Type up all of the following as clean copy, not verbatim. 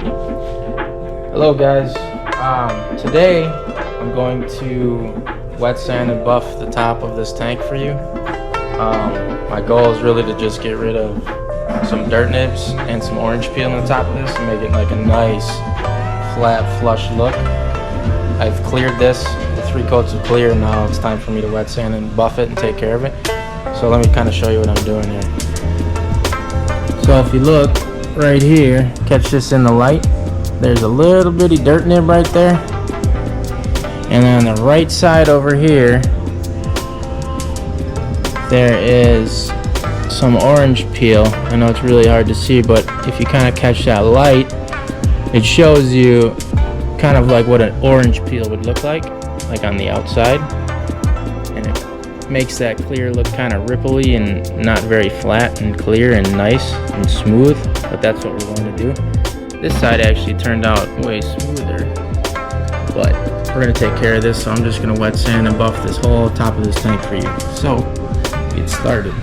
Hello guys, today I'm going to wet sand and buff the top of this tank for you. My goal is really to just get rid of some dirt nibs and some orange peel on the top of this and make it like a nice flat flush look. I've cleared this with 3 coats of clear, and now it's time for me to wet sand and buff it and take care of it. So let me kind of show you what I'm doing here. So if you look right here, catch this in the light, there's a little bitty dirt nib right there, and then on the right side over here there is some orange peel. I know it's really hard to see, but if you kind of catch that light, it shows you kind of like what an orange peel would look like on the outside, and it makes that clear look kind of ripply and not very flat and clear and nice and smooth, but that's what we're going to do. This side actually turned out way smoother, but we're going to take care of this, so I'm just going to wet sand and buff this whole top of this tank for you. So, get started.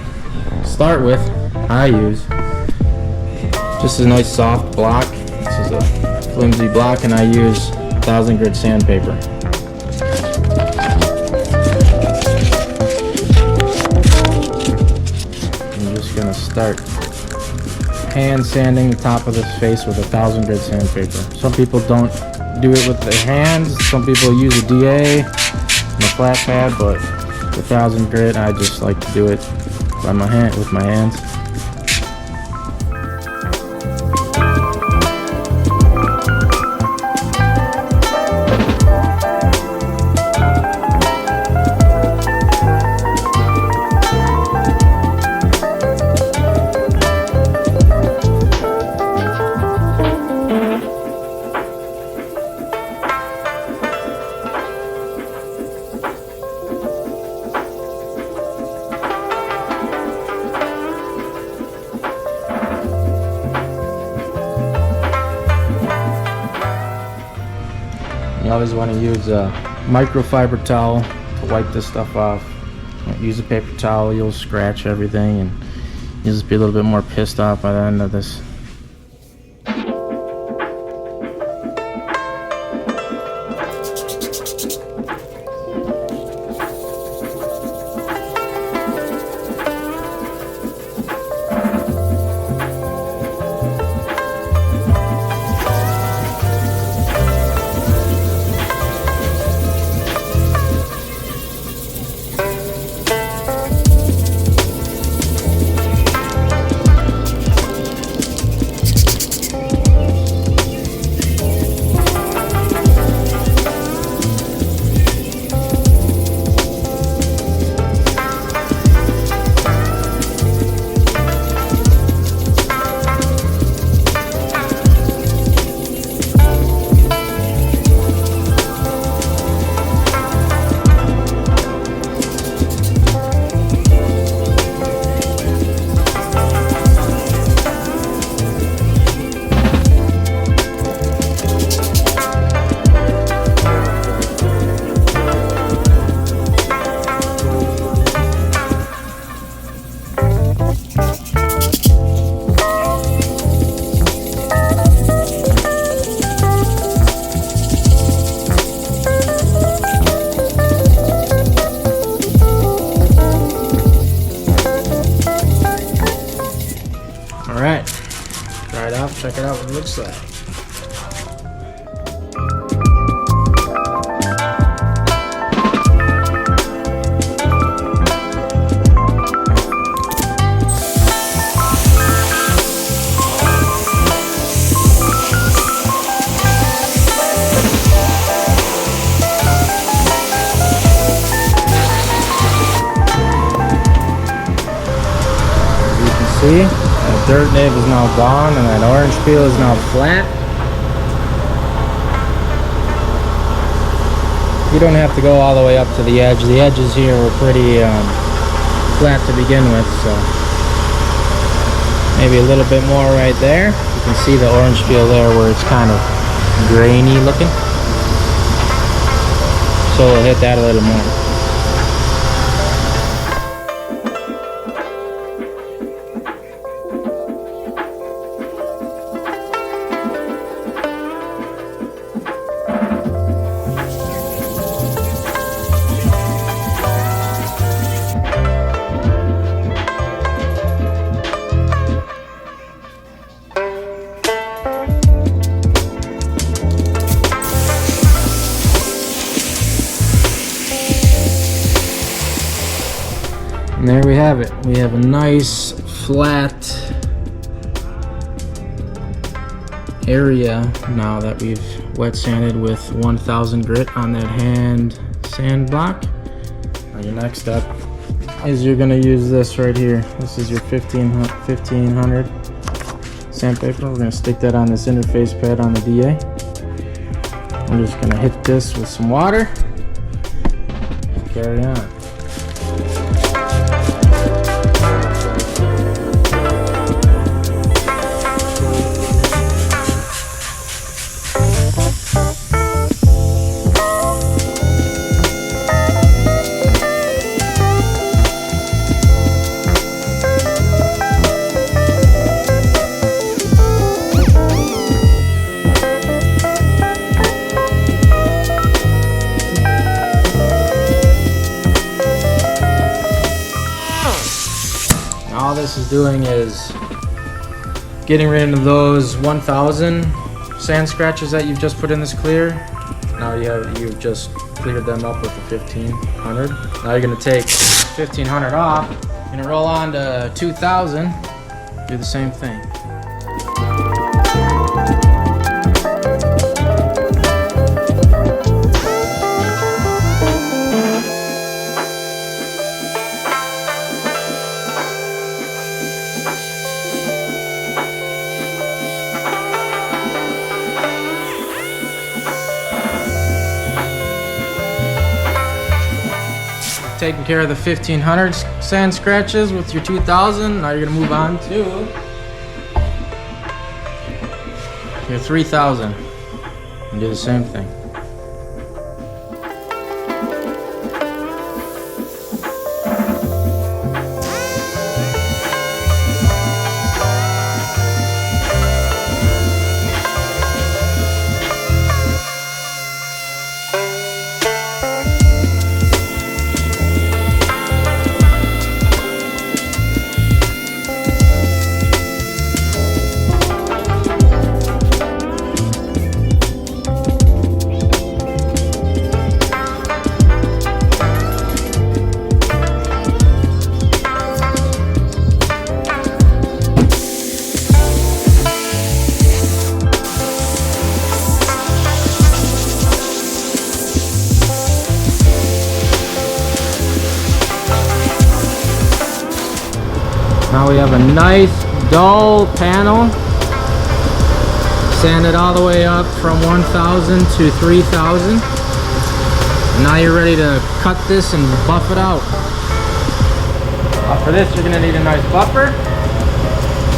Start with, I use just a nice soft block. This is a flimsy block, and I use 1000 grit sandpaper. I'm just going to start hand sanding the top of this face with 1000 grit sandpaper. Some people don't do it with their hands. Some people use a DA and a flat pad, but with 1000 grit, I just like to do it by my hand, with my hands. You always want to use a microfiber towel to wipe this stuff off. Don't use a paper towel, you'll scratch everything and you'll just be a little bit more pissed off by the end of this. Alright, try it out, check it out what it looks like. As you can see, that dirt nib is now gone and that orange peel is now flat. You don't have to go all the way up to the edge. The edges here were pretty flat to begin with, so maybe a little bit more right there. You can see the orange peel there where it's kind of grainy looking. So we'll hit that a little more. have it. We have a nice flat area now that we've wet sanded with 1000 grit on that hand sand block. Now your next step is you're gonna use this right here. This is your 1500 sandpaper. We're gonna stick that on this interface pad on the DA. I'm just gonna hit this with some water. Carry on. All this is doing is getting rid of those 1000 sand scratches that you've just put in this clear. Now you've just cleared them up with the 1500. Now you're going to take 1500 off. You're going to roll on to 2000. Do the same thing. Taking care of the 1500 sand scratches with your 2000. Now you're gonna move on to your 3000 and do the same thing. Now we have a nice dull panel, sanded all the way up from 1000 to 3000. Now you're ready to cut this and buff it out. For this you're going to need a nice buffer.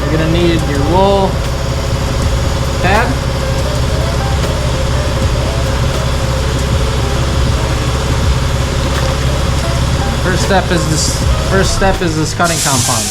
You're going to need your wool pad. First step is this cutting compound.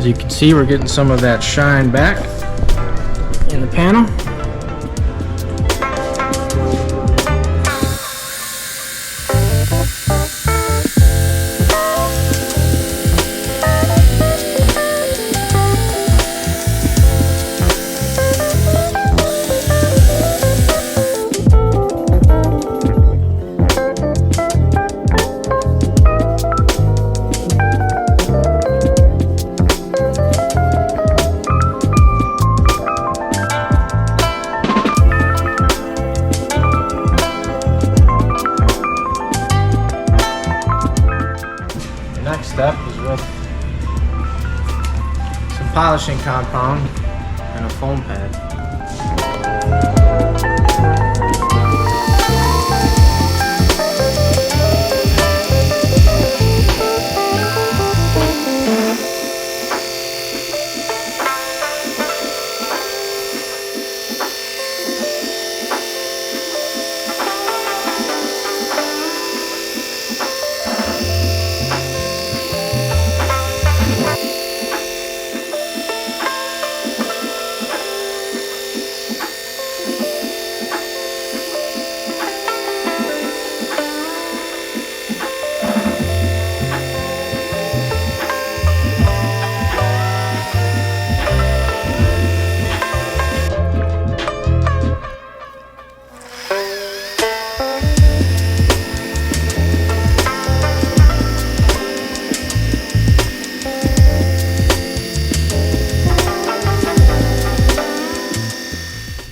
As you can see, we're getting some of that shine back in the panel. Next step is with some polishing compound and a foam pad.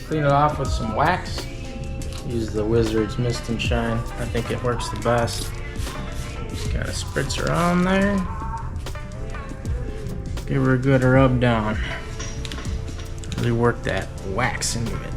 Clean it off with some wax. Use the Wizard's Mist and Shine. I think it works the best. Just kind of spritz her on there. Give her a good rub down. Really work that wax into it.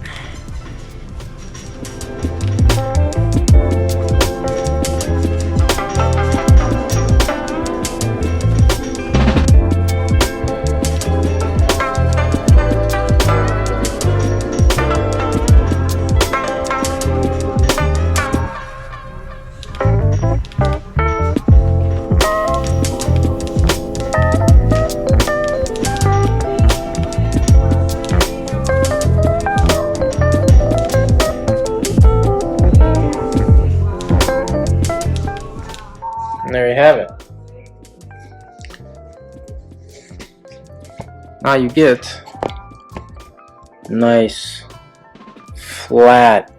And there you have it. Now you get nice, flat,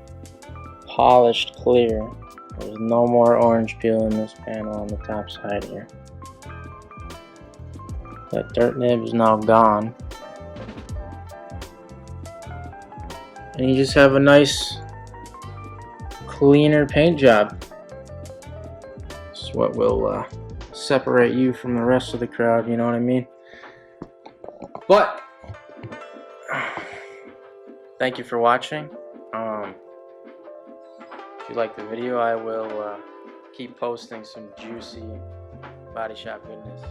polished clear. There's no more orange peel in this panel on the top side here. That dirt nib is now gone. And you just have a nice, cleaner paint job. It's what will separate you from the rest of the crowd, you know what I mean? But thank you for watching. If you like the video, I will keep posting some juicy body shop goodness.